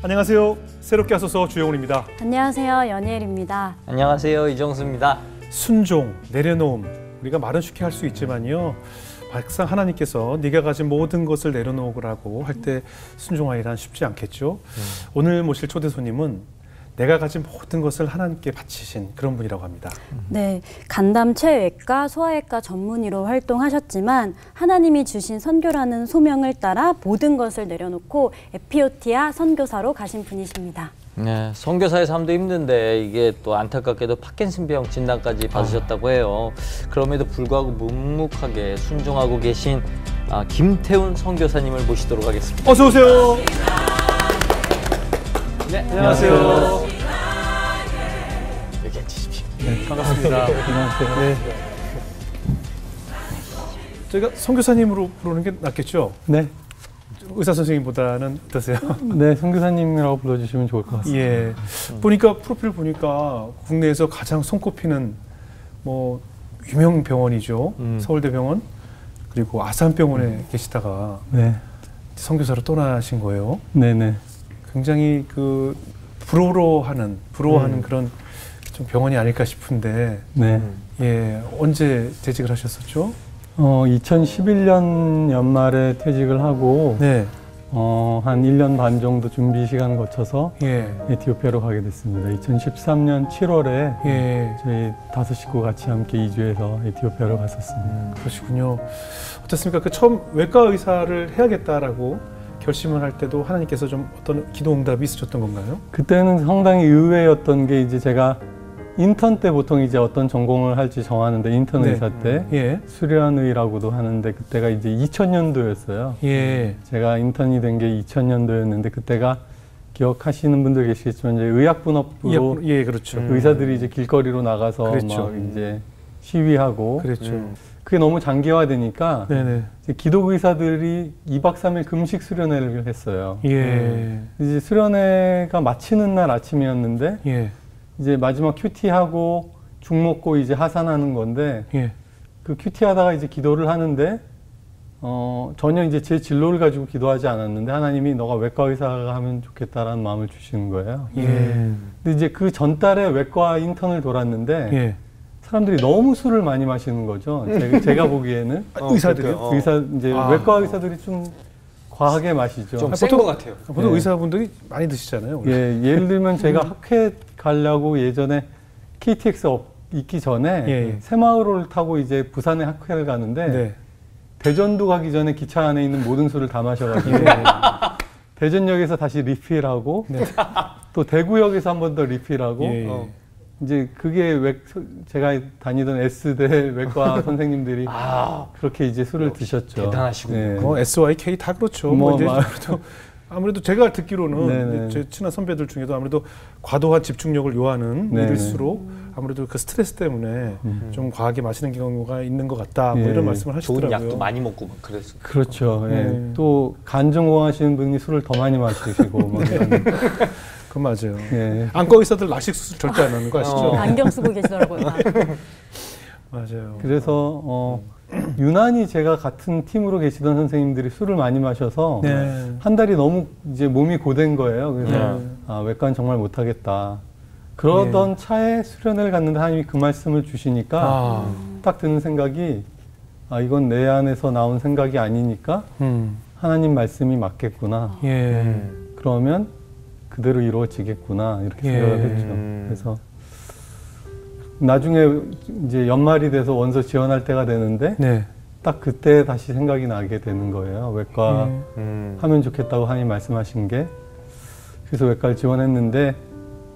안녕하세요. 새롭게 하소서 주영훈입니다. 안녕하세요. 연예일입니다. 안녕하세요. 이정수입니다. 순종, 내려놓음. 우리가 말은 쉽게 할 수 있지만요. 막상 하나님께서 네가 가진 모든 것을 내려놓으라고 할 때 순종하기란 쉽지 않겠죠. 오늘 모실 초대 손님은 내가 가진 모든 것을 하나님께 바치신 그런 분이라고 합니다. 네, 간담 체외과, 소아외과 전문의로 활동하셨지만 하나님이 주신 선교라는 소명을 따라 모든 것을 내려놓고 에피오티아 선교사로 가신 분이십니다. 네, 선교사의 삶도 힘든데 이게 또 안타깝게도 파킨슨병 진단까지 받으셨다고 해요. 그럼에도 불구하고 묵묵하게 순종하고 계신 김태훈 선교사님을 모시도록 하겠습니다. 어서 오세요. 네, 안녕하세요. 여기 앉으십시오. 네, 반갑습니다. 안녕하세요. 네. 저희가 선교사님으로 부르는 게 낫겠죠? 네. 의사 선생님보다는 어떠세요? 네, 선교사님이라고 불러주시면 좋을 것 같습니다. 예. 보니까 프로필 보니까 국내에서 가장 손꼽히는 뭐 유명 병원이죠. 서울대병원 그리고 아산병원에 계시다가 네. 선교사로 떠나신 거예요. 네네. 굉장히 그 부러워하는 그런 좀 병원이 아닐까 싶은데 네. 예, 언제 퇴직을 하셨었죠? 2011년 연말에 퇴직을 하고 네. 한 1년 반 정도 준비 시간 거쳐서 예. 에티오피아로 가게 됐습니다. 2013년 7월에 예. 저희 5 식구 같이 함께 이주해서 에티오피아로 갔었습니다. 그러시군요. 어떻습니까? 그 처음 외과 의사를 해야겠다라고 결심을 할 때도 하나님께서 좀 어떤 기도 응답이 있으셨던 건가요? 그때는 상당히 의외였던 게 이제 제가 인턴 때 보통 이제 어떤 전공을 할지 정하는데 인턴 네. 의사 때 예. 수련의라고도 하는데 그때가 이제 2000년도였어요. 예. 제가 인턴이 된 게 2000년도였는데 그때가 기억하시는 분들 계시겠지만 이제 의약분업부로 예, 그렇죠. 의사들이 이제 길거리로 나가서 그렇죠. 막 이제 시위하고 그렇죠. 그게 너무 장기화되니까 네네. 이제 기독 의사들이 2박 3일 금식 수련회를 했어요. 예. 이제 수련회가 마치는 날 아침이었는데 예. 이제 마지막 큐티하고 죽 먹고 이제 하산하는 건데 예. 그 큐티하다가 이제 기도를 하는데 전혀 이제 제 진로를 가지고 기도하지 않았는데 하나님이 너가 외과 의사가 하면 좋겠다라는 마음을 주시는 거예요. 예. 근데 이제 그 전달에 외과 인턴을 돌았는데 예. 사람들이 너무 술을 많이 마시는 거죠. 제가 보기에는 의사들이요? 의사 이제 외과 의사들이 좀 과하게 마시죠. 좀 센 것 같아요. 보통 네. 의사분들이 많이 드시잖아요. 예, 예를 들면 제가 학회 가려고 예전에 KTX 있기 전에 예. 새마을호를 타고 이제 부산에 학회를 가는데 네. 대전도 가기 전에 기차 안에 있는 모든 술을 다 마셔가지고 대전역에서 다시 리필하고 네. 또 대구역에서 한 번 더 리필하고 예. 이제 그게 제가 다니던 S대 외과 선생님들이 그렇게 이제 술을 드셨죠. 대단하시군요. 네. 뭐 SYK 다 그렇죠. 뭐 이제 아무래도 제가 듣기로는 네네. 제 친한 선배들 중에도 아무래도 과도한 집중력을 요하는 네네. 일일수록 아무래도 그 스트레스 때문에 좀 과하게 마시는 경우가 있는 것 같다. 뭐 예. 이런 말씀을 하시더라고요. 좋은 약도 많이 먹고 막 그랬어. 그렇죠. 예. 또 간증공하시는 분이 술을 더 많이 마시시고 뭐 이런. 그 맞아요. 예. 안과 의사들 라식 수술 절대 안 하는 거 아시죠? 안경 쓰고 계시더라고요. 맞아요. 그래서 유난히 제가 같은 팀으로 계시던 선생님들이 술을 많이 마셔서 네. 한 달이 너무 이제 몸이 고된 거예요. 그래서 네. 외과는 정말 못하겠다. 그러던 차에 수련회를 갔는데 하나님이 그 말씀을 주시니까 딱 드는 생각이 이건 내 안에서 나온 생각이 아니니까 하나님 말씀이 맞겠구나. 예. 그러면 그대로 이루어지겠구나 이렇게 생각을 했죠. 그래서 나중에 이제 연말이 돼서 원서 지원할 때가 되는데 네. 딱 그때 다시 생각이 나게 되는 거예요. 외과 하면 좋겠다고 하나님 말씀하신 게. 그래서 외과를 지원했는데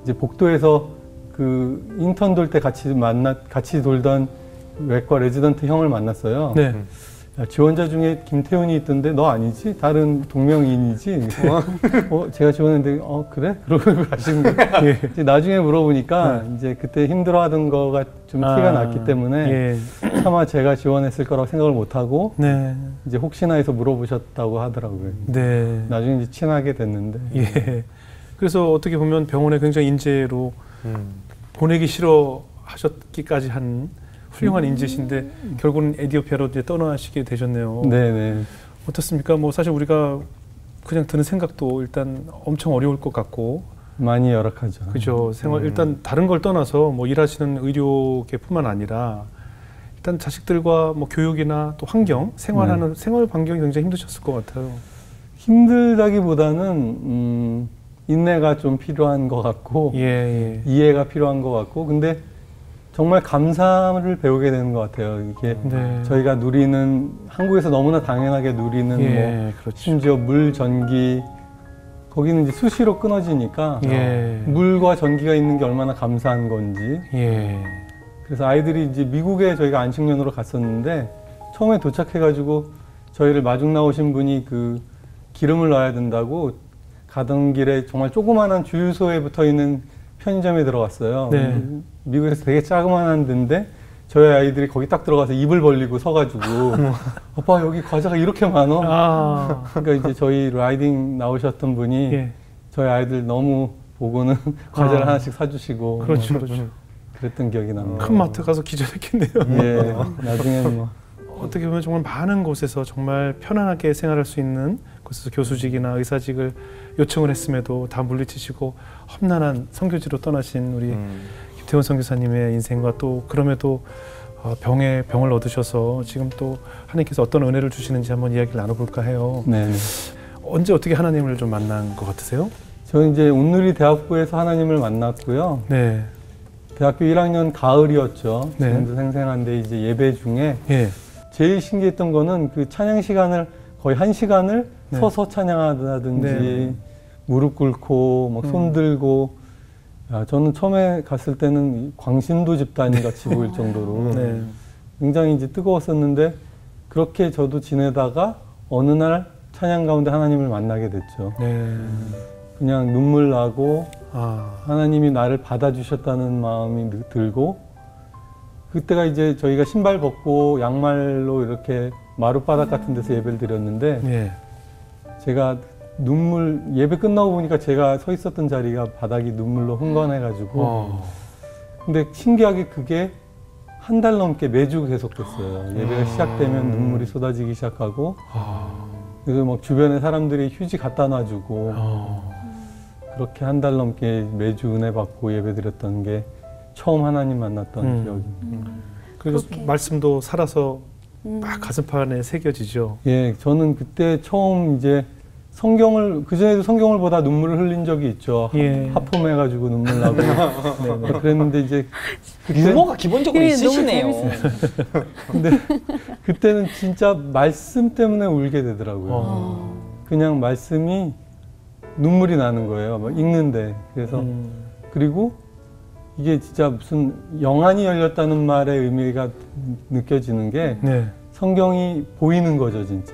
이제 복도에서 그 인턴 돌 때 같이 돌던 외과 레지던트 형을 만났어요. 네. 야, 지원자 중에 김태훈이 있던데 너 아니지? 다른 동명이인이지? 제가 지원했는데 그래? 그러고 가시는 거예요. 예. 이제 나중에 물어보니까 이제 그때 힘들어하던 거가 좀 티가 났기 때문에 예. 차마 제가 지원했을 거라고 생각을 못하고 네. 이제 혹시나 해서 물어보셨다고 하더라고요. 네. 나중에 이제 친하게 됐는데. 예. 그래서 어떻게 보면 병원에 굉장히 인재로 보내기 싫어하셨기까지 한 훌륭한 인재신데 결국은 에티오피아로 이제 떠나시게 되셨네요. 네네. 어떻습니까? 뭐 사실 우리가 그냥 드는 생각도 일단 엄청 어려울 것 같고 많이 열악하죠. 그죠. 생활 일단 다른 걸 떠나서 뭐 일하시는 의료계뿐만 아니라 일단 자식들과 뭐 교육이나 또 환경, 생활하는 생활 반경이 굉장히 힘드셨을 것 같아요. 힘들다기보다는 인내가 좀 필요한 것 같고 예. 이해가 필요한 것 같고 근데 정말 감사를 배우게 되는 것 같아요. 이게 네. 저희가 누리는 한국에서 너무나 당연하게 누리는 뭐 그렇죠. 심지어 물, 전기 거기는 이제 수시로 끊어지니까 물과 전기가 있는 게 얼마나 감사한 건지. 그래서 아이들이 이제 미국에 저희가 안식년으로 갔었는데 처음에 도착해가지고 저희를 마중 나오신 분이 그 기름을 넣어야 된다고 가던 길에 정말 조그마한 주유소에 붙어 있는 편의점에 들어갔어요. 네. 미국에서 되게 자그마한 데인데 저희 아이들이 거기 딱 들어가서 입을 벌리고 서가지고 아빠 여기 과자가 이렇게 많어. 그러니까 이제 저희 라이딩 나오셨던 분이 저희 아이들 너무 보고는 과자를 하나씩 사주시고 그렇죠. 그랬던 기억이 납니다. 큰 마트 가서 기절했겠네요. 예, 나중에는 뭐 어떻게 보면 정말 많은 곳에서 정말 편안하게 생활할 수 있는 곳에서 교수직이나 의사직을 요청을 했음에도 다 물리치시고 험난한 선교지로 떠나신 우리 김태훈 선교사님의 인생과 또 그럼에도 병을 얻으셔서 지금 또 하나님께서 어떤 은혜를 주시는지 한번 이야기를 나눠볼까 해요. 네. 언제 어떻게 하나님을 좀 만난 것 같으세요? 저는 이제 온누리 대학부에서 하나님을 만났고요. 네. 대학교 1학년 가을이었죠. 네. 지금도 생생한데 이제 예배 중에 제일 신기했던 거는 그 찬양 시간을 거의 1시간을 서서 찬양하다든지 무릎 꿇고 막 손 들고 저는 처음에 갔을 때는 광신도 집단이 같이 보일 정도로 굉장히 이제 뜨거웠었는데 그렇게 저도 지내다가 어느 날 찬양 가운데 하나님을 만나게 됐죠. 그냥 눈물 나고 하나님이 나를 받아주셨다는 마음이 들고 그때가 이제 저희가 신발 벗고 양말로 이렇게 마룻바닥 같은 데서 예배를 드렸는데 제가 예배 끝나고 보니까 제가 서 있었던 자리가 바닥이 눈물로 흥건해가지고 근데 신기하게 그게 한 달 넘게 매주 계속됐어요. 예배가 시작되면 눈물이 쏟아지기 시작하고 그래서 막 주변에 사람들이 휴지 갖다 놔주고 그렇게 한 달 넘게 매주 은혜 받고 예배 드렸던 게 처음 하나님 만났던 기억입니다. 그래서 말씀도 살아서 막 가슴판에 새겨지죠. 예, 저는 그때 처음 이제 성경을 그전에도 성경을 보다 눈물을 흘린 적이 있죠. 하품해가지고 눈물 나고 그랬는데 이제 유머가 기본적으로 있으시네요. 근데 그때는 진짜 말씀 때문에 울게 되더라고요. 그냥 말씀이 눈물이 나는 거예요. 막 읽는데 그래서 그리고 이게 진짜 무슨 영안이 열렸다는 말의 의미가 느껴지는 게 성경이 보이는 거죠, 진짜.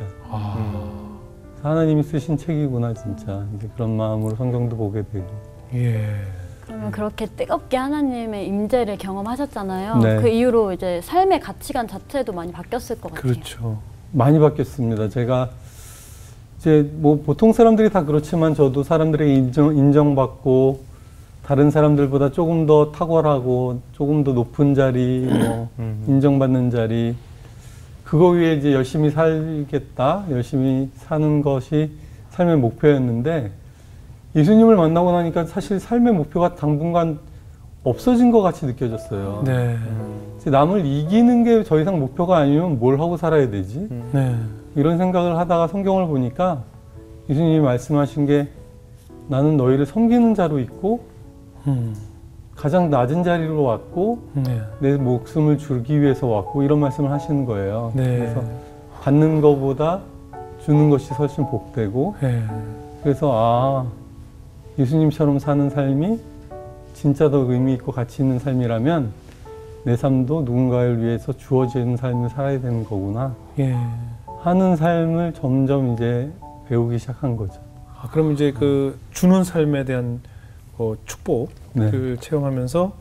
하나님이 쓰신 책이구나, 진짜. 이제 그런 마음으로 성경도 보게 되고. 그러면 그렇게 뜨겁게 하나님의 임재를 경험하셨잖아요. 그 이후로 이제 삶의 가치관 자체도 많이 바뀌었을 것 같아요. 그렇죠. 많이 바뀌었습니다. 제가 이제 뭐 보통 사람들이 다 그렇지만 저도 사람들에게 인정받고 다른 사람들보다 조금 더 탁월하고 조금 더 높은 자리, 뭐 인정받는 자리 그거 위해 이제 열심히 살겠다, 열심히 사는 것이 삶의 목표였는데 예수님을 만나고 나니까 사실 삶의 목표가 당분간 없어진 것 같이 느껴졌어요. 남을 이기는 게 더 이상 목표가 아니면 뭘 하고 살아야 되지? 이런 생각을 하다가 성경을 보니까 예수님이 말씀하신 게 나는 너희를 섬기는 자로 있고 가장 낮은 자리로 왔고 내 목숨을 주기 위해서 왔고 이런 말씀을 하시는 거예요. 그래서 받는 것보다 주는 것이 훨씬 복되고 그래서 예수님처럼 사는 삶이 진짜 더 의미 있고 가치 있는 삶이라면 내 삶도 누군가를 위해서 주어지는 삶을 살아야 되는 거구나 하는 삶을 점점 이제 배우기 시작한 거죠. 그럼 이제 그 주는 삶에 대한 축복을 체험하면서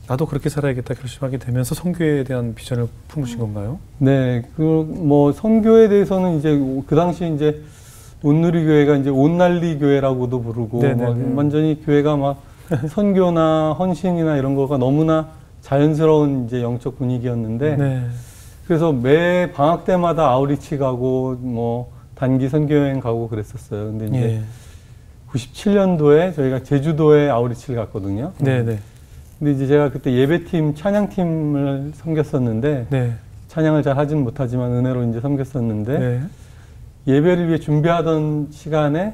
나도 그렇게 살아야겠다 결심하게 되면서 선교에 대한 비전을 품으신 건가요? 네, 뭐 선교에 대해서는 이제 그 당시 이제 온누리 교회가 이제 온날리 교회라고도 부르고 막 완전히 교회가 막 선교나 헌신이나 이런 거가 너무나 자연스러운 이제 영적 분위기였는데 그래서 매 방학 때마다 아우리치 가고 뭐 단기 선교 여행 가고 그랬었어요. 근데 이제 예. 97년도에 저희가 제주도에 아우리치를 갔거든요. 네네. 근데 이제 제가 그때 예배팀, 찬양팀을 섬겼었는데 네. 찬양을 잘 하진 못하지만 은혜로 이제 섬겼었는데 네. 예배를 위해 준비하던 시간에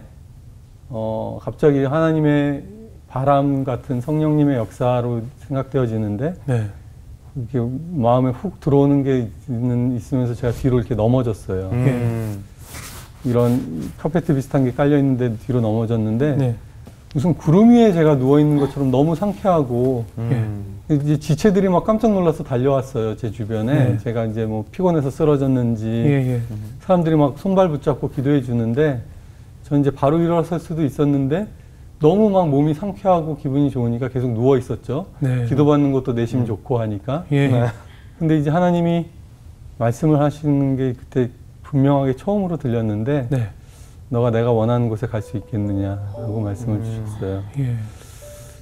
갑자기 하나님의 바람 같은 성령님의 역사로 생각되어지는데 네. 이렇게 마음에 훅 들어오는 게 있으면서 제가 뒤로 이렇게 넘어졌어요. 이런 카페트 비슷한 게 깔려 있는데 뒤로 넘어졌는데 네. 무슨 구름 위에 제가 누워 있는 것처럼 너무 상쾌하고 이제 지체들이 막 깜짝 놀라서 달려왔어요. 제 주변에. 네. 제가 이제 뭐 피곤해서 쓰러졌는지 예. 사람들이 막 손발 붙잡고 기도해 주는데 전 이제 바로 일어설 수도 있었는데 너무 막 몸이 상쾌하고 기분이 좋으니까 계속 누워 있었죠. 네. 기도받는 것도 내심 좋고 하니까. 예. 근데 이제 하나님이 말씀을 하시는 게 그때 분명하게 처음으로 들렸는데 네. 너가 내가 원하는 곳에 갈 수 있겠느냐라고 말씀을 주셨어요. 예.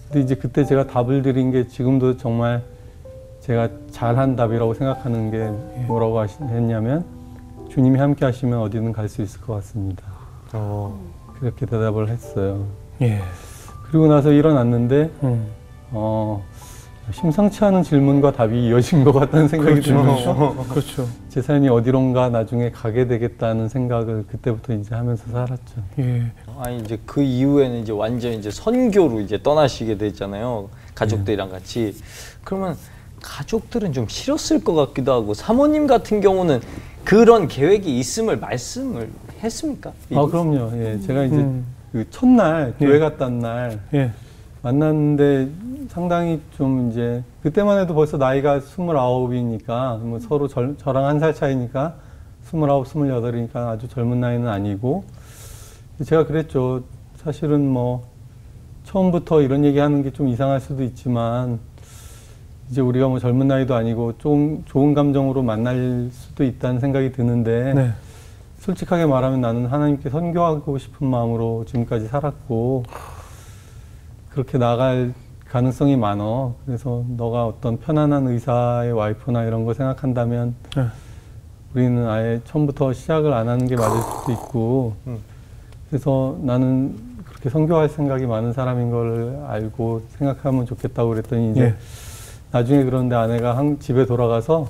근데 이제 그때 제가 답을 드린 게 지금도 정말 제가 잘한 답이라고 생각하는 게 뭐라고 했냐면 주님이 함께 하시면 어디든 갈 수 있을 것 같습니다. 그렇게 대답을 했어요. 예. 그리고 나서 일어났는데 심상치 않은 질문과 답이 이어진 것 같다는 생각이 들면서 그렇죠. 제 삶이 어디론가 나중에 가게 되겠다는 생각을 그때부터 이제 하면서 살았죠. 예. 아니 이제 그 이후에는 이제 완전 이제 선교로 이제 떠나시게 됐잖아요. 가족들이랑 같이. 그러면 가족들은 좀 싫었을 것 같기도 하고 사모님 같은 경우는 그런 계획이 있음을 말씀을 했습니까? 아 그럼요. 예, 제가 이제 그 첫날 교회 갔던 날 예. 만났는데 상당히 좀 이제 그때만 해도 벌써 나이가 29이니까 뭐 서로 저랑 한 살 차이니까 29, 28이니까 아주 젊은 나이는 아니고 제가 그랬죠. 사실은 뭐 처음부터 이런 얘기하는 게 좀 이상할 수도 있지만 이제 우리가 뭐 젊은 나이도 아니고 좀 좋은 감정으로 만날 수도 있다는 생각이 드는데 네. 솔직하게 말하면 나는 하나님께 선교하고 싶은 마음으로 지금까지 살았고 그렇게 나갈 가능성이 많어. 그래서 너가 어떤 편안한 의사의 와이프나 이런 거 생각한다면 네. 우리는 아예 처음부터 시작을 안 하는 게 맞을 수도 있고 그래서 나는 그렇게 선교할 생각이 많은 사람인 걸 알고 생각하면 좋겠다고 그랬더니 이제 예. 나중에 그런데 아내가 집에 돌아가서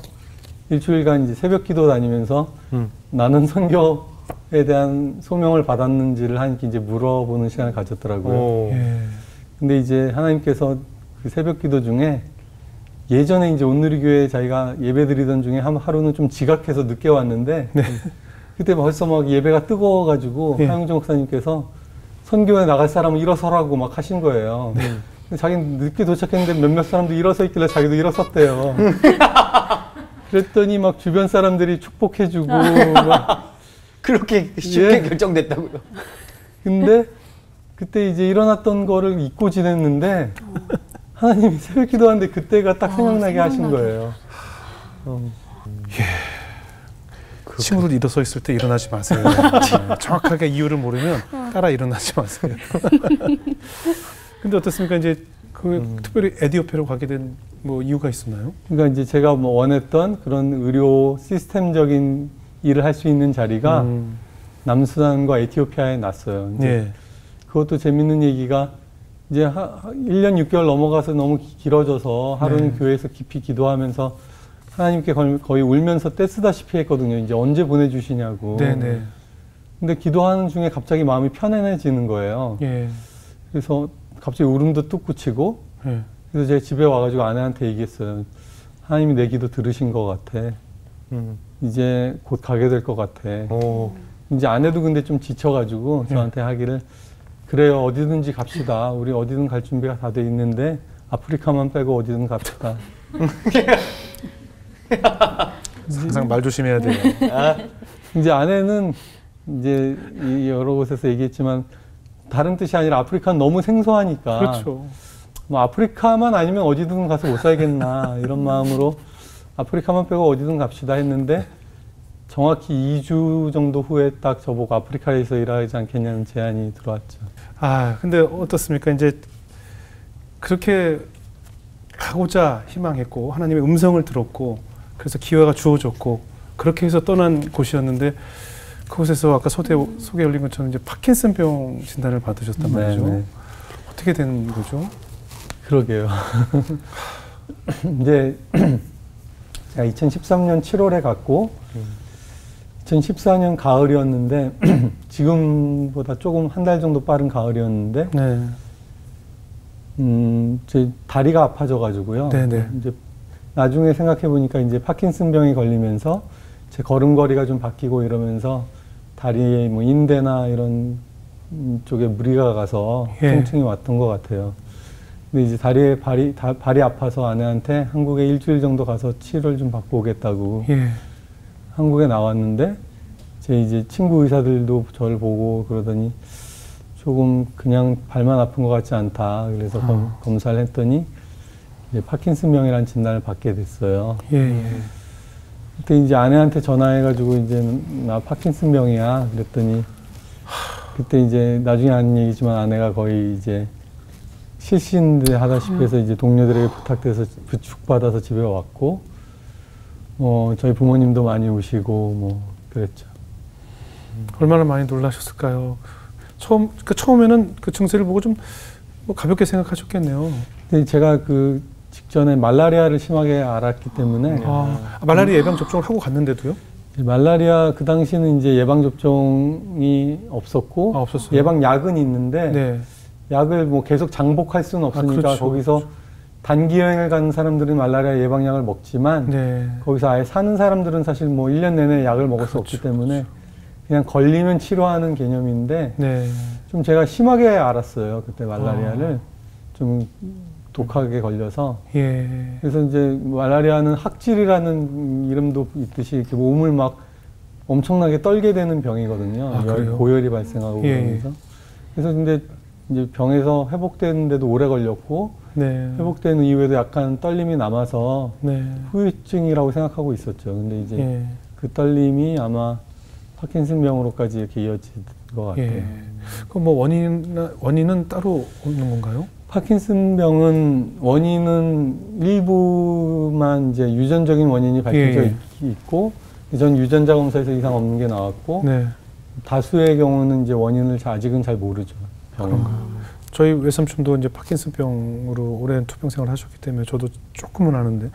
일주일간 이제 새벽 기도 다니면서 나는 선교에 대한 소명을 받았는지를 한 이제 물어보는 시간을 가졌더라고요. 예. 근데 이제 하나님께서 그 새벽 기도 중에 예전에 이제 온누리교회 자기가 예배 드리던 중에 하루는 좀 지각해서 늦게 왔는데 네. 그때 벌써 막 예배가 뜨거워가지고 예. 하영정 목사님께서 선교회 나갈 사람은 일어서라고 막 하신 거예요. 자기는 늦게 도착했는데 몇몇 사람도 일어서 있길래 자기도 일어섰대요. 그랬더니 막 주변 사람들이 축복해주고 막 그렇게 쉽게 예. 결정됐다고요? 근데 그때 이제 일어났던 거를 잊고 지냈는데 하나님이 새벽 기도하는데 그때가 딱 생각나게 하신 거예요. 친구들 일어서 있을 때 일어나지 마세요. 정확하게 이유를 모르면 따라 일어나지 마세요. 근데 어떻습니까? 이제 특별히 에디오피아로 가게 된 뭐 이유가 있었나요? 그러니까 이제 제가 뭐 원했던 그런 의료 시스템적인 일을 할 수 있는 자리가 남수단과 에티오피아에 났어요. 이제 예. 그것도 재밌는 얘기가 이제 1년 6개월 넘어가서 너무 길어져서 하루는 교회에서 깊이 기도하면서 하나님께 거의 울면서 떼쓰다시피 했거든요. 이제 언제 보내주시냐고. 네네. 근데 기도하는 중에 갑자기 마음이 편안해지는 거예요. 예. 그래서 갑자기 울음도 뚝 그치고 예. 그래서 제가 집에 와가지고 아내한테 얘기했어요. 하나님이 내 기도 들으신 것 같아. 이제 곧 가게 될 것 같아. 이제 아내도 근데 좀 지쳐가지고 저한테 하기를 그래요. 어디든지 갑시다. 우리 어디든 갈 준비가 다 돼 있는데 아프리카만 빼고 어디든 갑시다. 항상 말 조심해야 돼요. 이제 아내는 이제 여러 곳에서 얘기했지만 다른 뜻이 아니라 아프리카는 너무 생소하니까 그렇죠. 뭐 아프리카만 아니면 어디든 가서 못 살겠나 이런 마음으로 아프리카만 빼고 어디든 갑시다 했는데 정확히 2주 정도 후에 딱 저보고 아프리카에서 일하지 않겠냐는 제안이 들어왔죠. 아, 근데 어떻습니까? 이제 그렇게 가고자 희망했고 하나님의 음성을 들었고 그래서 기회가 주어졌고 그렇게 해서 떠난 곳이었는데 그곳에서 아까 소개 올린 것처럼 이제 파킨슨병 진단을 받으셨단 말이죠. 네. 어떻게 된 거죠? 그러게요. 이제 제가 2013년 7월에 갔고 2014년 가을이었는데 지금보다 조금 한 달 정도 빠른 가을이었는데 네. 제 다리가 아파져가지고요. 네네. 이제 나중에 생각해 보니까 이제 파킨슨병이 걸리면서 제 걸음걸이가 좀 바뀌고 이러면서 다리에 뭐 인대나 이런 쪽에 무리가 가서 예. 통증이 왔던 것 같아요. 근데 이제 다리에 발이 아파서 아내한테 한국에 일주일 정도 가서 치료를 좀 받고 오겠다고 예. 한국에 나왔는데 제 이제 친구 의사들도 저를 보고 그러더니 조금 그냥 발만 아픈 것 같지 않다. 그래서 검사를 했더니 이제 파킨슨병이라는 진단을 받게 됐어요. 예. 예. 그때 이제 아내한테 전화해가지고 이제 나 파킨슨병이야. 그랬더니 그때 이제 나중에 아는 얘기지만 아내가 거의 이제 실신대 하다시피 해서 이제 동료들에게 부탁돼서 부축받아서 집에 왔고, 저희 부모님도 많이 오시고 뭐 그랬죠. 얼마나 많이 놀라셨을까요? 처음에는 그 증세를 보고 좀 뭐 가볍게 생각하셨겠네요. 근데 제가 그 직전에 말라리아를 심하게 앓았기 때문에 말라리아 예방 접종을 하고 갔는데도요? 말라리아 그 당시는 이제 예방 접종이 없었고 없었어요. 예방 약은 있는데 네. 약을 뭐 계속 장복할 수는 없으니까 그렇죠. 거기서 단기 여행을 가는 사람들은 말라리아 예방약을 먹지만 네. 거기서 아예 사는 사람들은 사실 뭐 1년 내내 약을 먹을 수 없기 때문에 그냥 걸리면 치료하는 개념인데 네. 좀 제가 심하게 앓았어요. 그때 말라리아를 좀 독하게 걸려서 예. 그래서 이제 말라리아는 학질이라는 이름도 있듯이 이렇게 몸을 막 엄청나게 떨게 되는 병이거든요. 그래요? 고열이 발생하고 예. 그러면서 그래서 근데 이제 병에서 회복되는데도 오래 걸렸고 네. 회복되는 이후에도 약간 떨림이 남아서 네. 후유증이라고 생각하고 있었죠. 근데 이제 예. 그 떨림이 아마 파킨슨병으로까지 이렇게 이어진 것 같아요. 예. 그럼 뭐 원인은 따로 없는 건가요? 파킨슨병은 원인은 일부만 이제 유전적인 원인이 밝혀져 예. 있고 전 유전자 검사에서 이상 없는 게 나왔고 네. 다수의 경우는 이제 원인을 아직은 잘 모르죠. 병은. 저희 외삼촌도 이제 파킨슨병으로 오랜 투병 생활을 하셨기 때문에 저도 조금은 아는데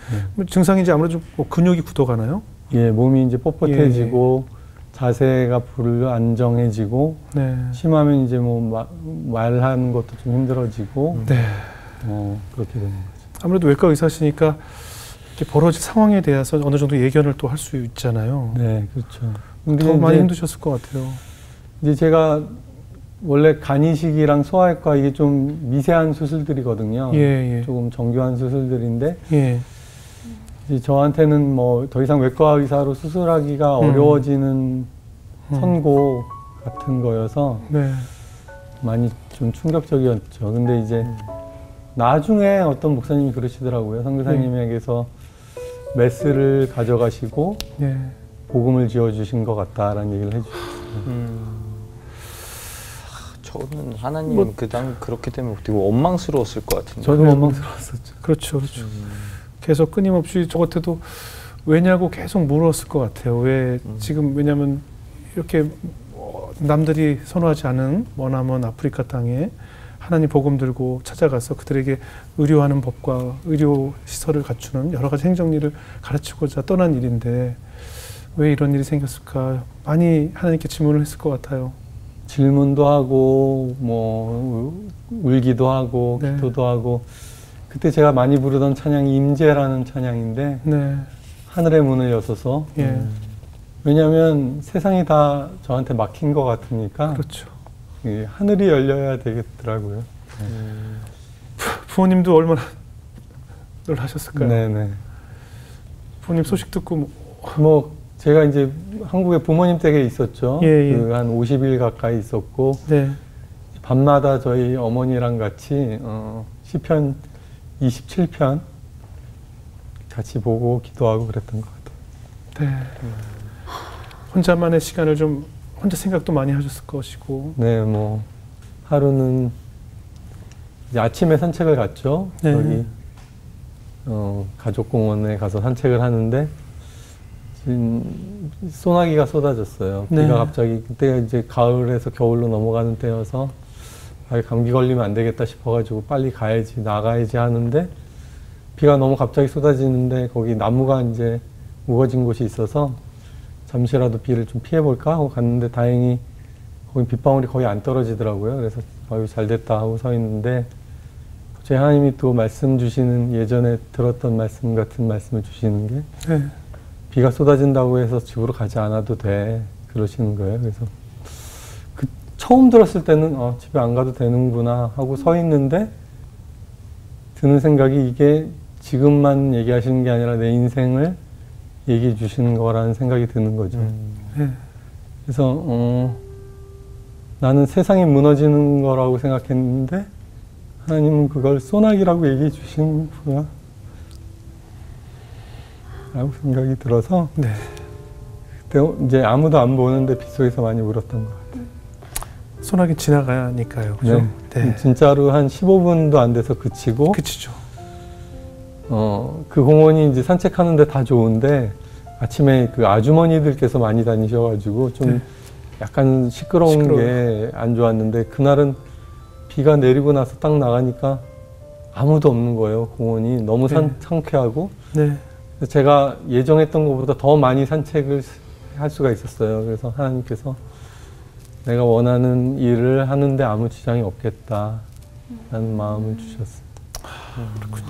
증상이 이제 아무래도 뭐 근육이 굳어가나요? 예, 몸이 이제 뻣뻣해지고 자세가 불안정해지고 네. 심하면 이제 뭐 말하는 것도 좀 힘들어지고 네. 그렇게 되는 거죠. 아무래도 외과 의사시니까 이렇게 벌어질 상황에 대해서 어느 정도 예견을 또 할 수 있잖아요. 네, 그렇죠. 더 많이 힘드셨을 것 같아요. 이제 제가 원래 간이식이랑 소아외과 이게 좀 미세한 수술들이거든요. 예, 예. 조금 정교한 수술들인데 예. 이제 저한테는 뭐 더 이상 외과 의사로 수술하기가 어려워지는 선고 같은 거여서 네. 많이 좀 충격적이었죠. 근데 이제 나중에 어떤 목사님이 그러시더라고요. 선교사님에게서 메스를 가져가시고 예. 복음을 지어주신 것 같다라는 얘기를 해주셨어요. 저는 하나님 그렇게 되면 되게 원망스러웠을 것 같은데. 저도 원망스러웠었죠. 그렇죠, 그렇죠. 계속 끊임없이 저 같아도 왜냐고 계속 물었을 것 같아요. 왜 지금 왜냐하면 이렇게 남들이 선호하지 않은 머나먼 아프리카 땅에 하나님 복음 들고 찾아가서 그들에게 의료하는 법과 의료 시설을 갖추는 여러 가지 행정일을 가르치고자 떠난 일인데 왜 이런 일이 생겼을까 많이 하나님께 질문을 했을 것 같아요. 질문도 하고 뭐 울기도 하고 네. 기도도 하고 그때 제가 많이 부르던 찬양이 임재라는 찬양인데 네. 하늘의 문을 여서서 예. 왜냐하면 세상이 다 저한테 막힌 것 같으니까 그렇죠. 하늘이 열려야 되겠더라고요. 부모님도 얼마나 놀라셨을까요? 네네. 부모님 소식 듣고 뭐 제가 이제 한국에 부모님 댁에 있었죠. 예, 예. 그 한 50일 가까이 있었고 네. 밤마다 저희 어머니랑 같이 시편 27편 같이 보고 기도하고 그랬던 것 같아요. 네. 혼자만의 시간을 좀 혼자 생각도 많이 하셨을 것이고. 네, 뭐 하루는 이제 아침에 산책을 갔죠. 네. 여기 가족공원에 가서 산책을 하는데 소나기가 쏟아졌어요. 네. 비가 갑자기 그때가 이제 가을에서 겨울로 넘어가는 때여서 감기 걸리면 안 되겠다 싶어가지고 빨리 가야지 나가야지 하는데 비가 너무 갑자기 쏟아지는데 거기 나무가 이제 우거진 곳이 있어서 잠시라도 비를 좀 피해볼까 하고 갔는데 다행히 거기 빗방울이 거의 안 떨어지더라고요. 그래서 아유 잘 됐다 하고 서 있는데 제 하나님이 또 말씀 주시는 예전에 들었던 말씀 같은 말씀을 주시는 게 네. 비가 쏟아진다고 해서 집으로 가지 않아도 돼 그러시는 거예요. 그래서 처음 들었을 때는 집에 안 가도 되는구나 하고 서 있는데 드는 생각이 이게 지금만 얘기하시는 게 아니라 내 인생을 얘기해 주시는 거라는 생각이 드는 거죠. 네. 그래서 나는 세상이 무너지는 거라고 생각했는데 하나님은 그걸 소나기라고 얘기해 주시는구나 라고 생각이 들어서 네. 그때 이제 아무도 안 보는데 빗속에서 많이 울었던 것 같아요. 소나기 지나가니까요. 그죠? 네. 진짜로 한 15분도 안 돼서 그치고 그치죠. 그 공원이 이제 산책하는데 다 좋은데 아침에 그 아주머니들께서 많이 다니셔가지고 좀 네. 약간 시끄러운 게 안 좋았는데 그날은 비가 내리고 나서 딱 나가니까 아무도 없는 거예요. 공원이 너무 상쾌하고 네. 제가 예정했던 것보다 더 많이 산책을 할 수가 있었어요. 그래서 하나님께서 내가 원하는 일을 하는데 아무 지장이 없겠다라는 마음을 주셨어요. 그렇군요.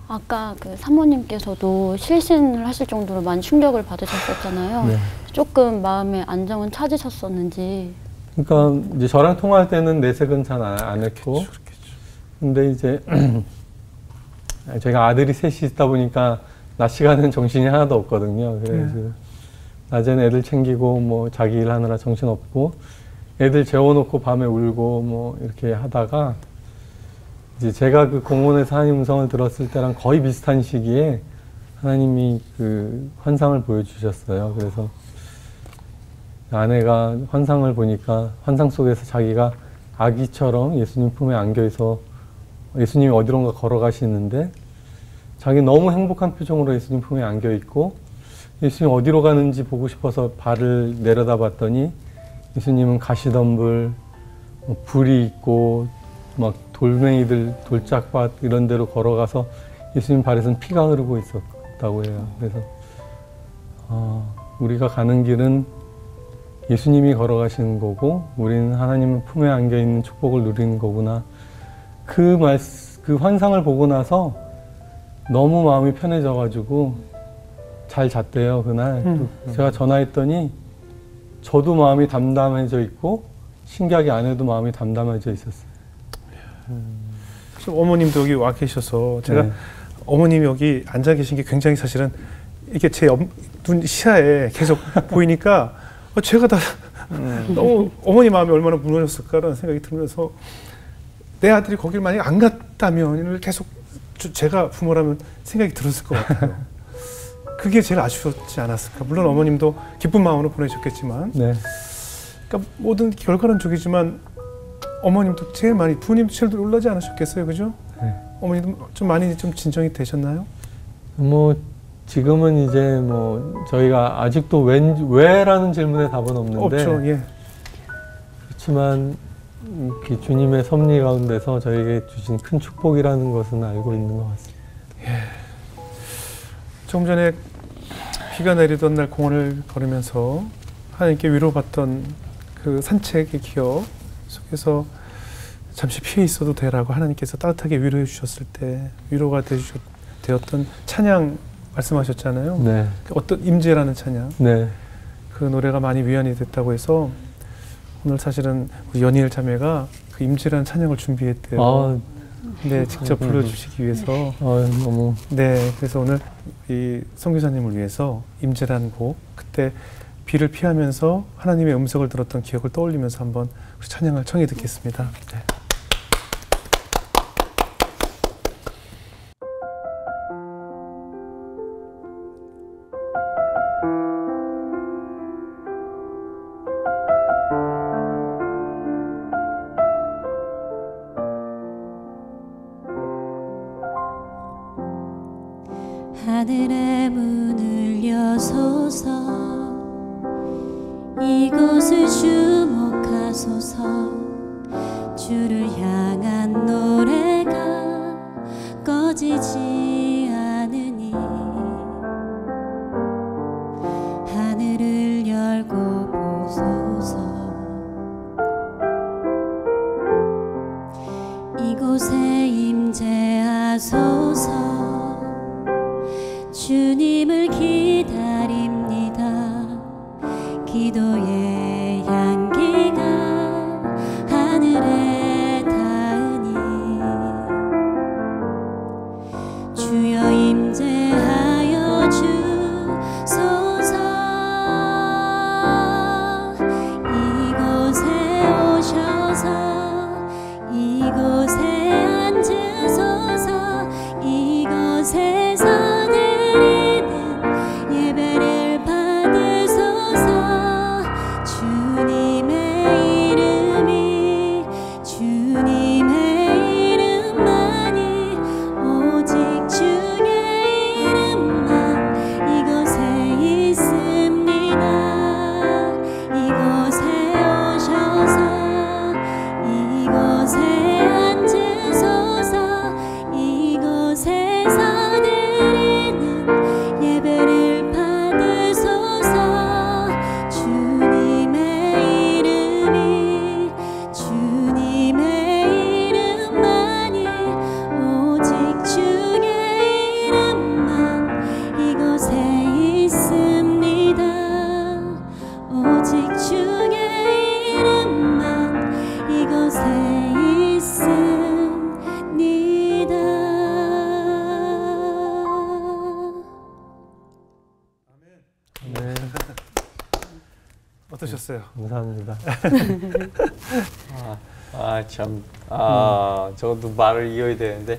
아까 그 사모님께서도 실신을 하실 정도로 많이 충격을 받으셨었잖아요. 네. 조금 마음의 안정은 찾으셨었는지. 그러니까 이제 저랑 통화할 때는 내색은 잘 안 했고, 그렇겠죠. 근데 이제 제가 아들이 셋이 있다 보니까 낮 시간은 정신이 하나도 없거든요. 그래서 낮에는 애들 챙기고 뭐 자기 일 하느라 정신 없고 애들 재워놓고 밤에 울고 뭐 이렇게 하다가 이제 제가 그 공원에서 하나님 음성을 들었을 때랑 거의 비슷한 시기에 하나님이 그 환상을 보여주셨어요. 그래서 아내가 환상을 보니까 환상 속에서 자기가 아기처럼 예수님 품에 안겨있어 예수님이 어디론가 걸어가시는데 자기 너무 행복한 표정으로 예수님 품에 안겨있고 예수님 어디로 가는지 보고 싶어서 발을 내려다 봤더니 예수님은 가시덤불, 불이 있고 막 돌멩이들, 돌짝밭 이런 데로 걸어가서 예수님 발에서는 피가 흐르고 있었다고 해요. 그래서 우리가 가는 길은 예수님이 걸어가시는 거고 우리는 하나님 품에 안겨있는 축복을 누리는 거구나. 그 환상을 보고 나서 너무 마음이 편해져가지고 잘 잤대요, 그날. 제가 전화했더니 저도 마음이 담담해져 있고 신기하게 아내도 마음이 담담해져 있었어요. 어머님도 여기 와 계셔서 제가 네. 어머님이 여기 앉아 계신 게 굉장히 사실은 이게 제 눈 시야에 계속 보이니까 제가 다 너무 어머니 마음이 얼마나 무너졌을까라는 생각이 들면서 내 아들이 거길 만약에 안 갔다면 계속 제가 부모라면 생각이 들었을 것 같아요. 그게 제일 아쉬웠지 않았을까. 물론 어머님도 기쁜 마음으로 보내셨겠지만 네. 그러니까 모든 결과는 저기지만 어머님도 제일 많이 부모님도 제일 놀라지 않으셨겠어요, 그죠? 네. 어머니도 좀 많이 좀 진정이 되셨나요? 뭐 지금은 이제 뭐 저희가 아직도 왜라는 질문에 답은 없는데 없죠, 예. 그렇지만 이렇게 주님의 섭리 가운데서 저에게 주신 큰 축복이라는 것은 알고 있는 것 같습니다. 조금 전에 비가 내리던 날 공원을 걸으면서 하나님께 위로받던 그 산책의 기억 속에서 잠시 피해 있어도 되라고 하나님께서 따뜻하게 위로해 주셨을 때 위로가 되었던 찬양 말씀하셨잖아요. 네. 어떤 임재라는 찬양. 네. 그 노래가 많이 위안이 됐다고 해서 오늘 사실은 우리 연희엘 자매가 그 임재라는 찬양을 준비했대요. 네, 직접 불러주시기 위해서. 너무. 네, 그래서 오늘 이 선교사님을 위해서 임재라는 곡, 그때 비를 피하면서 하나님의 음성을 들었던 기억을 떠올리면서 한번 우리 찬양을 청해 듣겠습니다. 네. 하늘의 문을 여서 주옵소서. 이곳을 주목하소서. 주를 향한 노래가 꺼지지 않으니 하늘을 열고 보소서. 이곳에 임재하소서. 주님을 기다립니다. 기도의 향기가 하늘에 닿으니 주여 임재하여 주소서. 이곳에 오셔서 이곳에 앉으소서. 이곳에서 드리는 예배를 받으소서. 주님의 이름이 주님의 이름만이 오직 주의 이름만 이곳에 있습니다. 이곳에 오셔서 이곳에 앉으소서. 이곳에서 드리는 예배를 받으소서. 주님의 이름이 주님의 이름만이 오직 주의 이름만 이곳에 있습니다. 오직 주의 이름만 이곳에 있습니다. 네, 어떠셨어요? 감사합니다. 참, 저도 말을 이어야 되는데,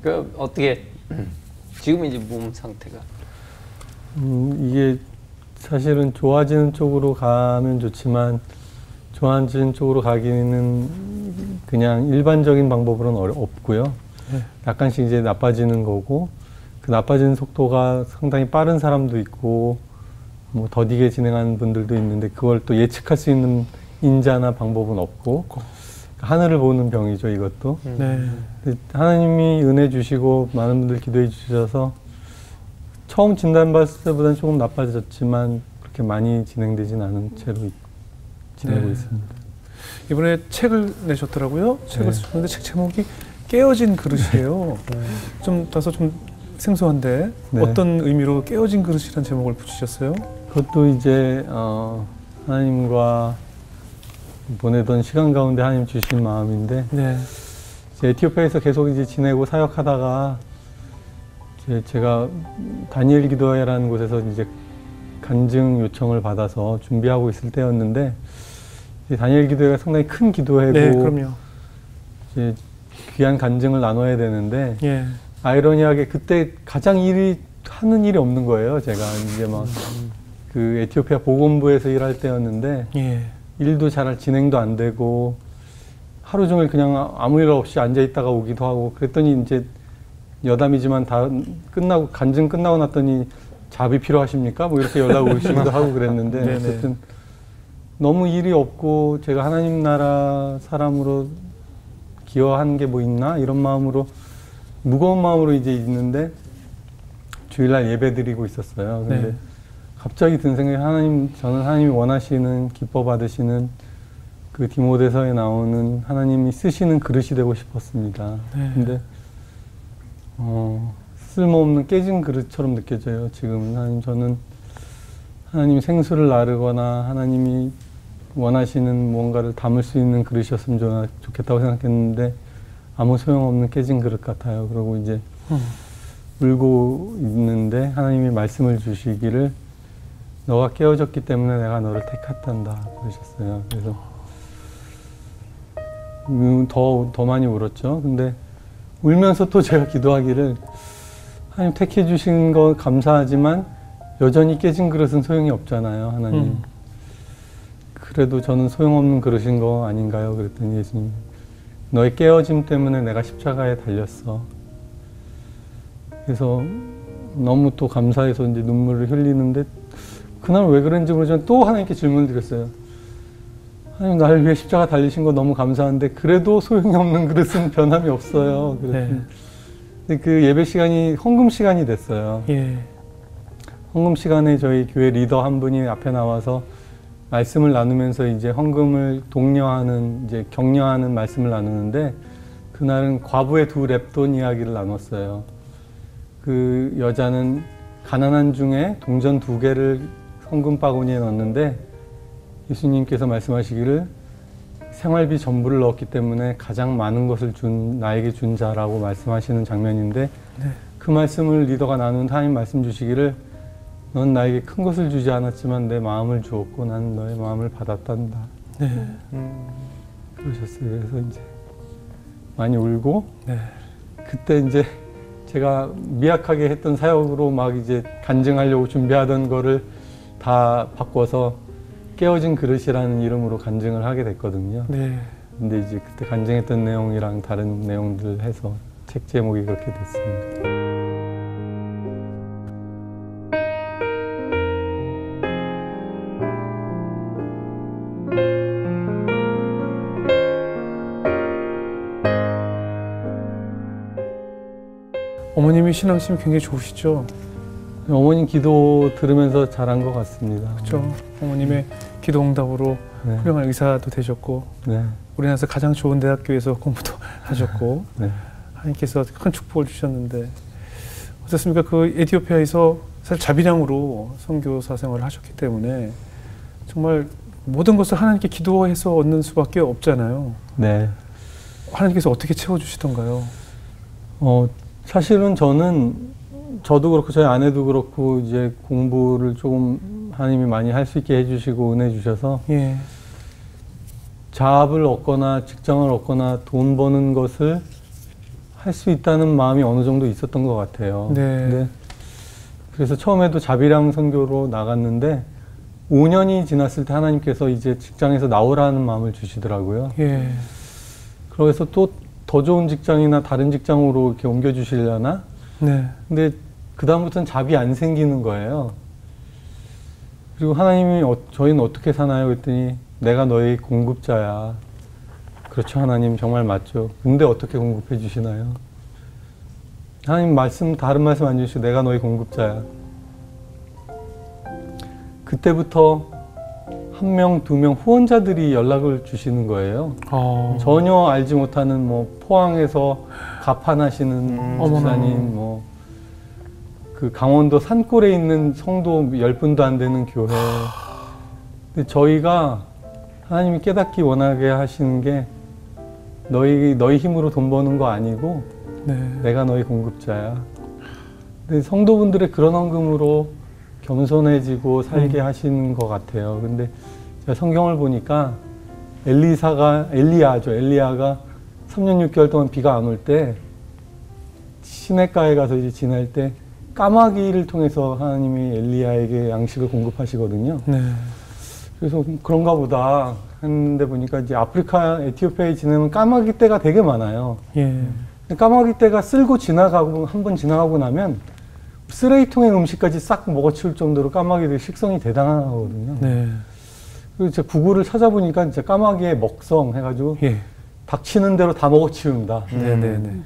그 어떻게 지금 이제 몸 상태가 이게 사실은 좋아지는 쪽으로 가면 좋지만 좋아지는 쪽으로 가기는 그냥 일반적인 방법으로는 없고요. 네. 약간씩 이제 나빠지는 거고 그 나빠지는 속도가 상당히 빠른 사람도 있고 뭐 더디게 진행하는 분들도 있는데 그걸 또 예측할 수 있는 인자나 방법은 없고 하늘을 보는 병이죠, 이것도. 네. 근데 하나님이 은혜 주시고 많은 분들 기도해 주셔서 처음 진단받았을 때보다는 조금 나빠졌지만 그렇게 많이 진행되진 않은 채로 지내고 네. 있습니다. 이번에 책을 내셨더라고요. 책을 네. 쓰셨는데 책 제목이 깨어진 그릇이에요. 좀 다소 좀 생소한데 네. 어떤 의미로 깨어진 그릇이라는 제목을 붙이셨어요? 그것도 이제 하나님과 보내던 시간 가운데 하나님 주신 마음인데 네. 이제 에티오피아에서 계속 이제 지내고 사역하다가 제가 다니엘 기도회라는 곳에서 이제 간증 요청을 받아서 준비하고 있을 때였는데 이제 다니엘 기도회가 상당히 큰 기도회고 네, 그럼요. 이제 귀한 간증을 나눠야 되는데 예. 아이러니하게 그때 가장 하는 일이 없는 거예요. 제가 이제 막 그 에티오피아 보건부에서 일할 때였는데 예. 일도 잘 진행도 안 되고 하루 종일 그냥 아무 일 없이 앉아 있다가 오기도 하고 그랬더니 이제 여담이지만 다 끝나고 간증 끝나고 났더니 잡이 필요하십니까? 뭐 이렇게 연락 오시기도 하고 그랬는데 네네. 어쨌든 너무 일이 없고 제가 하나님 나라 사람으로 기여한 게 뭐 있나 이런 마음으로 무거운 마음으로 이제 있는데 주일날 예배 드리고 있었어요. 근데 네. 갑자기 든 생각이 저는 하나님이 원하시는 기뻐 받으시는 그 디모데서에 나오는 하나님이 쓰시는 그릇이 되고 싶었습니다. 네. 근데 쓸모없는 깨진 그릇처럼 느껴져요. 지금 저는 하나님 생수를 나르거나 하나님이 원하시는 무언가를 담을 수 있는 그릇이었으면 좋겠다고 생각했는데 아무 소용없는 깨진 그릇 같아요. 그러고 이제 울고 있는데 하나님이 말씀을 주시기를 너가 깨어졌기 때문에 내가 너를 택했단다 그러셨어요. 그래서 더 많이 울었죠. 근데 울면서 또 제가 기도하기를 하나님 택해 주신 거 감사하지만 여전히 깨진 그릇은 소용이 없잖아요. 하나님. 그래도 저는 소용없는 그릇인 거 아닌가요? 그랬더니 예수님 너의 깨어짐 때문에 내가 십자가에 달렸어. 그래서 너무 또 감사해서 이제 눈물을 흘리는데 그날 왜 그런지 모르지만 또 하나님께 질문을 드렸어요. 하나님 나를 위해 십자가 달리신 거 너무 감사한데 그래도 소용이 없는 그릇은 변함이 없어요. 그랬더니 그 예배 시간이 헌금 시간이 됐어요. 예. 헌금 시간에 저희 교회 리더 한 분이 앞에 나와서 말씀을 나누면서 이제 헌금을 독려하는 이제 격려하는 말씀을 나누는데 그날은 과부의 두 랩돈 이야기를 나눴어요. 그 여자는 가난한 중에 동전 2개를 헌금 바구니에 넣었는데 예수님께서 말씀하시기를 생활비 전부를 넣었기 때문에 가장 많은 것을 나에게 준 자라고 말씀하시는 장면인데 그 말씀을 리더가 나눈 하나님 말씀 주시기를 넌 나에게 큰 것을 주지 않았지만 내 마음을 주었고 난 너의 마음을 받았단다. 네. 그러셨어요. 그래서 이제 많이 울고 네. 그때 이제 제가 미약하게 했던 사역으로 막 이제 간증하려고 준비하던 거를 다 바꿔서 깨어진 그릇이라는 이름으로 간증을 하게 됐거든요. 네. 근데 이제 그때 간증했던 내용이랑 다른 내용들 해서 책 제목이 그렇게 됐습니다. 어머님이 신앙심이 굉장히 좋으시죠? 어머님 기도 들으면서 자란 것 같습니다. 그렇죠. 어머님의 기도 응답으로 네. 훌륭한 의사도 되셨고 네. 우리나라에서 가장 좋은 대학교에서 공부도 하셨고 네. 하나님께서 큰 축복을 주셨는데 어떻습니까? 그 에티오피아에서 사실 자비량으로 선교사 생활을 하셨기 때문에 정말 모든 것을 하나님께 기도해서 얻는 수밖에 없잖아요. 네. 하나님께서 어떻게 채워주시던가요? 사실은 저도 그렇고 저희 아내도 그렇고 이제 공부를 조금 하나님이 많이 할 수 있게 해주시고 은혜 주셔서 예. 잡을 얻거나 직장을 얻거나 돈 버는 것을 할 수 있다는 마음이 어느 정도 있었던 것 같아요. 네. 그래서 처음에도 자비량 선교로 나갔는데 5년이 지났을 때 하나님께서 이제 직장에서 나오라는 마음을 주시더라고요. 예. 그래서 또 더 좋은 직장이나 다른 직장으로 이렇게 옮겨주시려나? 네. 근데 그다음부터는 잡이 안 생기는 거예요. 그리고 하나님이 저희는 어떻게 사나요? 그랬더니 내가 너의 공급자야. 그렇죠, 하나님 정말 맞죠. 근데 어떻게 공급해 주시나요? 하나님 말씀 다른 말씀 안 주시고 내가 너의 공급자야. 그때부터 1명, 2명 후원자들이 연락을 주시는 거예요. 전혀 알지 못하는 뭐 포항에서 가판하시는 집사님, 뭐 그 강원도 산골에 있는 성도 10분도 안 되는 교회. 근데 저희가 하나님이 깨닫기 원하게 하시는 게 너희 힘으로 돈 버는 거 아니고 네. 내가 너희 공급자야. 근데 성도분들의 그런 헌금으로 겸손해지고 살게 하시는 것 같아요. 근데 제가 성경을 보니까 엘리야가 3년 6개월 동안 비가 안 올 때 시냇가에 가서 이제 지날 때 까마귀를 통해서 하나님이 엘리야에게 양식을 공급하시거든요. 네. 그래서 그런가 보다 했는데 보니까 이제 아프리카 에티오피아에 지내면 까마귀 떼가 되게 많아요. 예. 까마귀 떼가 쓸고 지나가고 한 번 지나가고 나면 쓰레기통의 음식까지 싹 먹어치울 정도로 까마귀들의 식성이 대단하거든요. 네. 그래서 제가 구글을 찾아보니까 이제 까마귀의 먹성 해가지고 예. 닥치는 대로 다 먹어치운다. 네네네.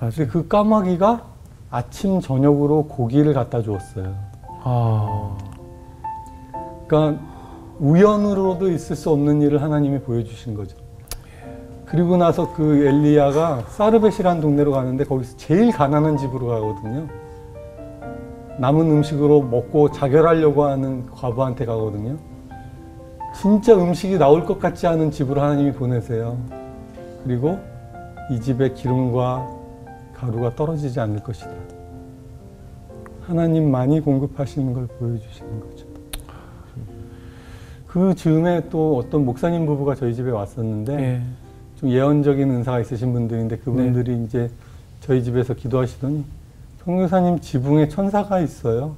근데 그 까마귀가 아침 저녁으로 고기를 갖다 주었어요. 그러니까 우연으로도 있을 수 없는 일을 하나님이 보여주신 거죠. 그리고 나서 그 엘리야가 사르벳이라는 동네로 가는데 거기서 제일 가난한 집으로 가거든요. 남은 음식으로 먹고 자결하려고 하는 과부한테 가거든요. 진짜 음식이 나올 것 같지 않은 집으로 하나님이 보내세요. 그리고 이 집에 기름과 가루가 떨어지지 않을 것이다. 하나님만이 공급하시는 걸 보여주시는 거죠. 그 즈음에 또 어떤 목사님 부부가 저희 집에 왔었는데 예. 좀 예언적인 은사가 있으신 분들인데 그분들이 이제 저희 집에서 기도하시더니 선교사님 지붕에 천사가 있어요.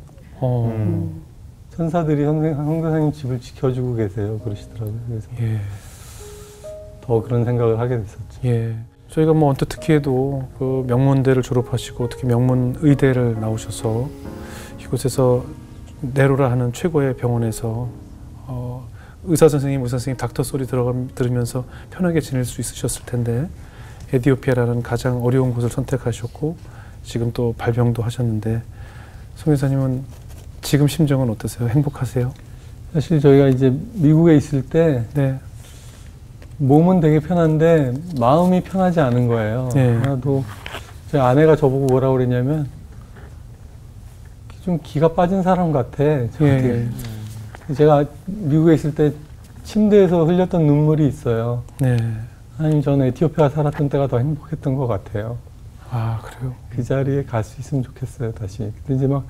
천사들이 선교사님 집을 지켜주고 계세요. 그러시더라고요. 그래서 예. 더 그런 생각을 하게 됐었죠. 예. 저희가 뭐 언뜻 듣기에도 그 명문대를 졸업하시고 특히 명문의대를 나오셔서 이곳에서 네로라 하는 최고의 병원에서 의사 선생님 닥터 소리 들으면서 편하게 지낼 수 있으셨을 텐데 에티오피아라는 가장 어려운 곳을 선택하셨고 지금 또 발병도 하셨는데 송 여사님은 지금 심정은 어떠세요? 행복하세요? 사실 저희가 이제 미국에 있을 때 네. 몸은 되게 편한데 마음이 편하지 않은 거예요. 네. 하나도 제 아내가 저보고 뭐라고 그랬냐면 좀 기가 빠진 사람 같아. 저한테. 제가 미국에 있을 때 침대에서 흘렸던 눈물이 있어요. 네. 아니 저는 에티오피아 살았던 때가 더 행복했던 것 같아요. 아 그래요? 그 자리에 갈 수 있으면 좋겠어요 다시. 근데 이제 막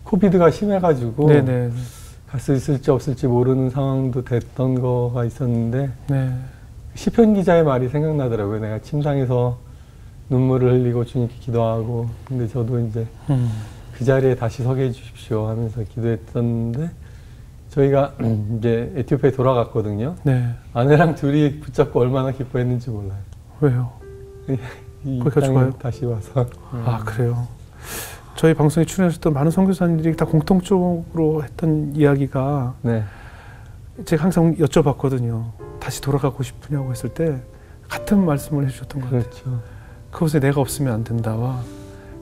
코비드가 심해가지고 네네. 갈 수 있을지 없을지 모르는 상황도 됐던 거가 있었는데 네. 시편 기자의 말이 생각나더라고요. 내가 침상에서 눈물을 흘리고 주님께 기도하고 근데 저도 이제 그 자리에 다시 서게 해주십시오 하면서 기도했었는데 저희가 이제 에티오피아에 돌아갔거든요. 네. 아내랑 둘이 붙잡고 얼마나 기뻐했는지 몰라요. 왜요? 이 거기가 땅에 좋아요? 다시 와서. 아 그래요. 저희 방송에 출연하셨던 많은 선교사님들이 다 공통적으로 했던 이야기가 네. 제가 항상 여쭤봤거든요. 다시 돌아가고 싶으냐고 했을 때 같은 말씀을 해주셨던 것 같아요. 그렇죠. 그곳에 내가 없으면 안 된다와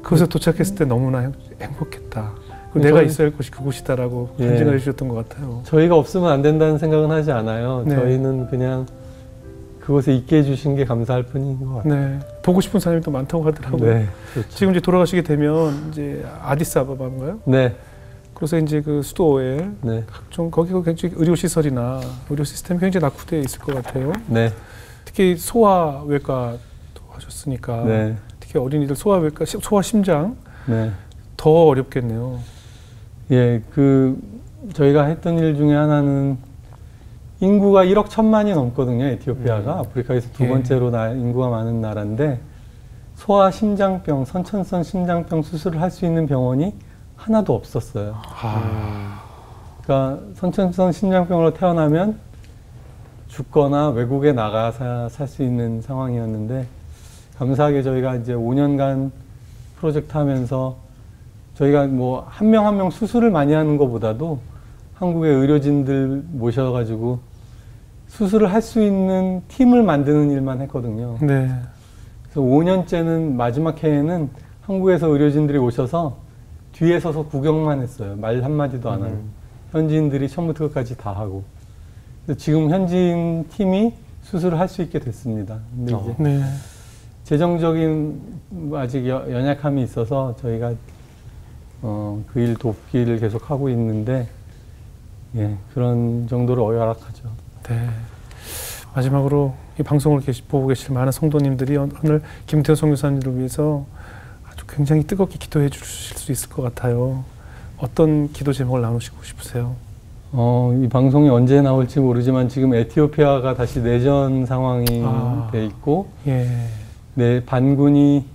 그곳에 도착했을 때 너무나 행복했다. 그리고 저희- 내가 있어야 할 곳이 그곳이다라고 예. 간증을 해주셨던 것 같아요. 저희가 없으면 안 된다는 생각은 하지 않아요. 네. 저희는 그냥 그곳에 있게 해주신 게 감사할 뿐인 것 같아요. 네, 보고 싶은 사람이 또 많다고 하더라고요. 네. 그렇죠. 지금 이제 돌아가시게 되면 이제 아디스아바바인가요? 네. 그래서 이제 그 수도에 네. 각종 거기가 굉장히 의료 시설이나 의료 시스템이 굉장히 낙후되어 있을 것 같아요. 네. 특히 소아외과도 하셨으니까 네. 특히 어린이들 소아외과, 소아심장 네. 더 어렵겠네요. 예, 저희가 했던 일 중에 하나는 인구가 1억 1천만이 넘거든요. 에티오피아가 아프리카에서 두 예. 번째로 인구가 많은 나라인데 소아 심장병, 선천성 심장병 수술을 할 수 있는 병원이 하나도 없었어요. 그러니까 선천성 심장병으로 태어나면 죽거나 외국에 나가서 살 수 있는 상황이었는데 감사하게 저희가 이제 5년간 프로젝트 하면서 저희가 뭐 한 명 한 명 수술을 많이 하는 것보다도 한국의 의료진들 모셔가지고 수술을 할 수 있는 팀을 만드는 일만 했거든요. 네. 그래서 5년째는 마지막 해에는 한국에서 의료진들이 오셔서 뒤에 서서 구경만 했어요. 말 한마디도 안 하고. 현지인들이 처음부터 끝까지 다 하고. 그래서 지금 현지인 팀이 수술을 할 수 있게 됐습니다. 근데 이제 네. 재정적인 아직 연약함이 있어서 저희가 그 일 돕기를 계속 하고 있는데 예, 그런 정도로 열악하죠. 네. 마지막으로 이 방송을 보고 계실 많은 성도님들이 오늘 김태호 선교사님을 위해서 아주 굉장히 뜨겁게 기도해 주실 수 있을 것 같아요. 어떤 기도 제목을 나누시고 싶으세요? 이 방송이 언제 나올지 모르지만 지금 에티오피아가 다시 내전 상황이 돼 있고 예. 네, 반군이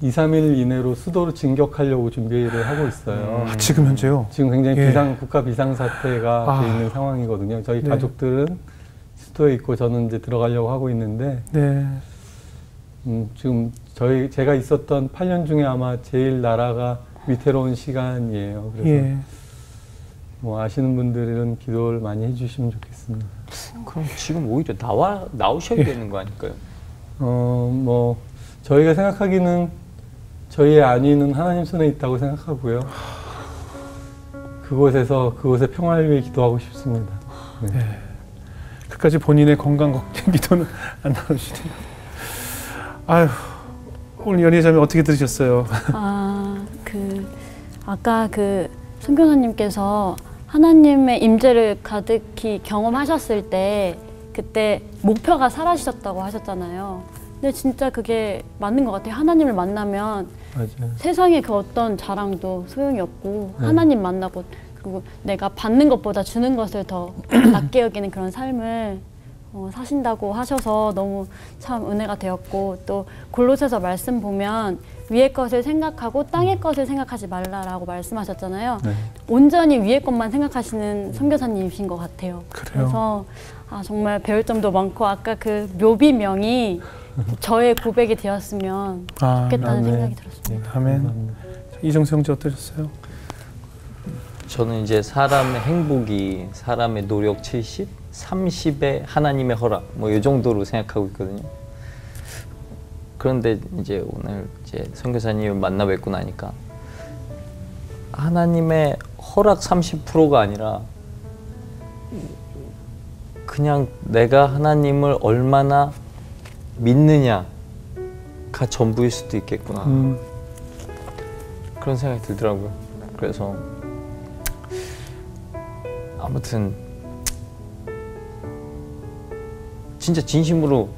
2, 3일 이내로 수도로 진격하려고 준비를 하고 있어요. 아, 지금 현재요? 지금 굉장히 예. 국가 비상사태가 돼 있는 상황이거든요. 저희 네. 가족들은 수도에 있고 저는 이제 들어가려고 하고 있는데 네. 지금 제가 있었던 8년 중에 아마 제일 나라가 위태로운 시간이에요. 그래서 예. 뭐 아시는 분들은 기도를 많이 해주시면 좋겠습니다. 그럼 지금 오히려 나오셔야 되는 거 아닐까요? 뭐 저희가 생각하기는 저희의 안위는 하나님 손에 있다고 생각하고요. 그곳의 평화를 위해 기도하고 싶습니다. 네. 네. 끝까지 본인의 건강 걱정 기도는 안 나누시네요. 아유, 오늘 연희자매 어떻게 들으셨어요? 아까 선교사님께서 하나님의 임재를 가득히 경험하셨을 때 그때 목표가 사라지셨다고 하셨잖아요. 근데 진짜 그게 맞는 것 같아요. 하나님을 만나면 맞아요. 세상의 그 어떤 자랑도 소용이 없고 네. 하나님 만나고 그리고 내가 받는 것보다 주는 것을 더 낮게 여기는 그런 삶을 사신다고 하셔서 너무 참 은혜가 되었고 또 골로새서 말씀 보면 위의 것을 생각하고 땅의 것을 생각하지 말라라고 말씀하셨잖아요. 네. 온전히 위의 것만 생각하시는 선교사님이신 것 같아요. 그래요? 그래서 정말 배울 점도 많고 아까 그 묘비명이 저의 고백이 되었으면 아, 좋겠다는 아멘. 생각이 들었습니다. 아멘. 이정수 형제 어떠셨어요? 저는 이제 사람의 행복이 사람의 노력 70, 30에 하나님의 허락 뭐 이 정도로 생각하고 있거든요. 그런데 이제 오늘 이제 선교사님을 만나 뵙고 나니까 하나님의 허락 30%가 아니라 그냥 내가 하나님을 얼마나 믿느냐가 전부일 수도 있겠구나. 그런 생각이 들더라고요. 그래서 아무튼 진짜 진심으로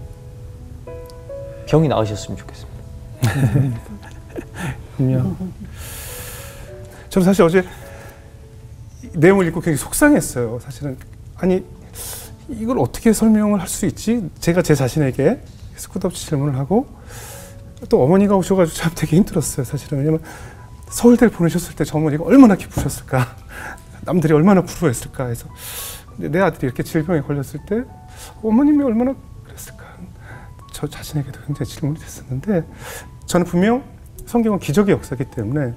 병이 나으셨으면 좋겠습니다. 그럼요. 저는 사실 어제 내용을 읽고 굉장히 속상했어요. 사실은 아니 이걸 어떻게 설명을 할 수 있지? 제가 제 자신에게 끝없이 질문을 하고 또 어머니가 오셔가지고 참 되게 힘들었어요. 사실은 왜냐면 서울대를 보내셨을 때 저 어머니가 얼마나 기쁘셨을까, 남들이 얼마나 부러워했을까 해서. 근데 내 아들이 이렇게 질병에 걸렸을 때 어머님이 얼마나 그랬을까, 저 자신에게도 굉장히 질문이 됐었는데 저는 분명 성경은 기적의 역사이기 때문에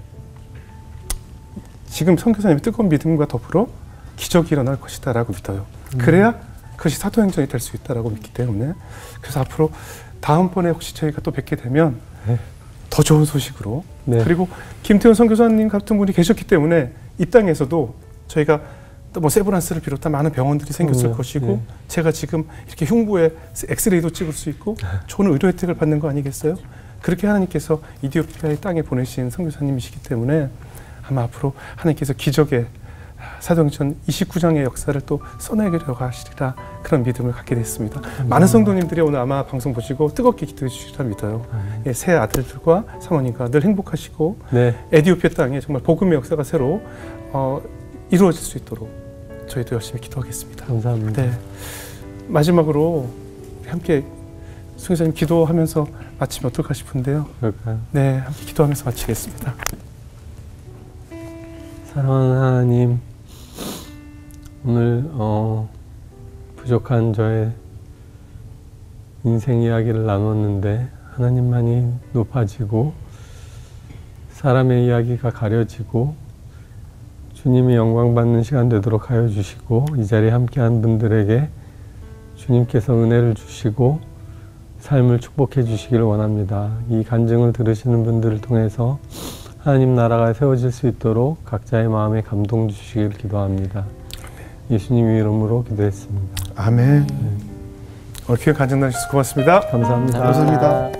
지금 선교사님의 뜨거운 믿음과 더불어 기적이 일어날 것이다 라고 믿어요. 그래야 그것이 사도행전이 될 수 있다라고 믿기 때문에, 그래서 앞으로 다음번에 혹시 저희가 또 뵙게 되면 더 좋은 소식으로, 그리고 김태훈 선교사님 같은 분이 계셨기 때문에 이 땅에서도 저희가 또 뭐 세브란스를 비롯한 많은 병원들이 생겼을 것이고, 제가 지금 이렇게 흉부에 엑스레이도 찍을 수 있고 좋은 의료 혜택을 받는 거 아니겠어요? 그렇게 하나님께서 이디오피아의 땅에 보내신 선교사님이시기 때문에 아마 앞으로 하나님께서 기적의 사도행전 29장의 역사를 또 써내기려고 하시리라, 그런 믿음을 갖게 됐습니다. 많은 성도님들이 오늘 아마 방송 보시고 뜨겁게 기도해 주시리라 믿어요. 예, 새 아들들과 사모님과 늘 행복하시고 에디오피아 땅에 정말 복음의 역사가 새로 이루어질 수 있도록 저희도 열심히 기도하겠습니다. 감사합니다. 네. 마지막으로 함께 선교사님 기도하면서 마치면 어떨까 싶은데요. 그럴까요? 네, 함께 기도하면서 마치겠습니다. 사랑하는 하나님, 오늘 부족한 저의 인생 이야기를 나눴는데 하나님만이 높아지고 사람의 이야기가 가려지고 주님이 영광받는 시간 되도록 하여 주시고, 이 자리에 함께한 분들에게 주님께서 은혜를 주시고 삶을 축복해 주시기를 원합니다. 이 간증을 들으시는 분들을 통해서 하나님 나라가 세워질 수 있도록 각자의 마음에 감동 주시길 기도합니다. 예수님 이름으로 기도했습니다. 아멘. 오늘 귀한 간증 나주셔서 고맙습니다. 감사합니다. 감사합니다.